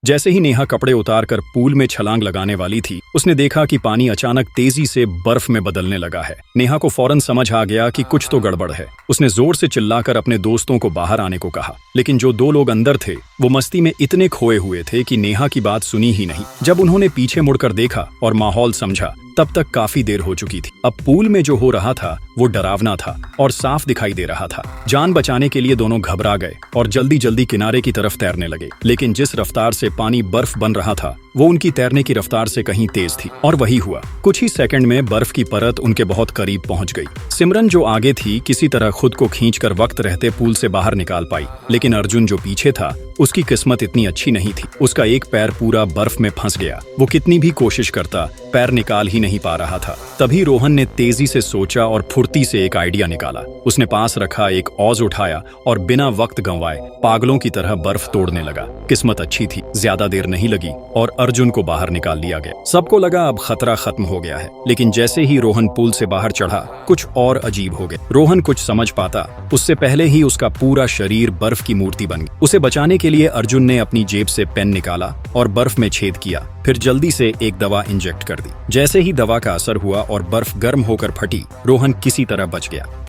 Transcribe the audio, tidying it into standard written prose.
जैसे ही नेहा कपड़े उतारकर पूल में छलांग लगाने वाली थी, उसने देखा कि पानी अचानक तेजी से बर्फ में बदलने लगा है। नेहा को फौरन समझ आ गया कि कुछ तो गड़बड़ है। उसने जोर से चिल्लाकर अपने दोस्तों को बाहर आने को कहा, लेकिन जो दो लोग अंदर थे वो मस्ती में इतने खोए हुए थे कि नेहा की बात सुनी ही नहीं। जब उन्होंने पीछे मुड़कर देखा और माहौल समझा, तब तक काफी देर हो चुकी थी। अब पूल में जो हो रहा था वो डरावना था और साफ दिखाई दे रहा था। जान बचाने के लिए दोनों घबरा गए और जल्दी जल्दी किनारे की तरफ तैरने लगे, लेकिन जिस रफ्तार से पानी बर्फ बन रहा था वो उनकी तैरने की रफ्तार से कहीं तेज थी। और वही हुआ, कुछ ही सेकंड में बर्फ की परत उनके बहुत करीब पहुंच गई। सिमरन जो आगे थी किसी तरह खुद को खींचकर वक्त रहते पूल से बाहर निकाल पाई, लेकिन अर्जुन जो पीछे था उसकी किस्मत इतनी अच्छी नहीं थी। उसका एक पैर पूरा बर्फ में फंस गया। वो कितनी भी कोशिश करता पैर निकाल ही नहीं पा रहा था। तभी रोहन ने तेजी से सोचा और फुर्ती से एक आइडिया निकाला। उसने पास रखा एक औज उठाया और बिना वक्त गंवाए पागलों की तरह बर्फ तोड़ने लगा। किस्मत अच्छी थी, ज्यादा देर नहीं लगी और अर्जुन को बाहर निकाल लिया गया। सबको लगा अब खतरा खत्म हो गया है, लेकिन जैसे ही रोहन पुल से बाहर चढ़ा कुछ और अजीब हो गया। रोहन कुछ समझ पाता उससे पहले ही उसका पूरा शरीर बर्फ की मूर्ति बन गया। उसे बचाने के लिए अर्जुन ने अपनी जेब से पेन निकाला और बर्फ में छेद किया, फिर जल्दी से एक दवा इंजेक्ट कर दी। जैसे ही दवा का असर हुआ और बर्फ गर्म होकर फटी, रोहन किसी तरह बच गया।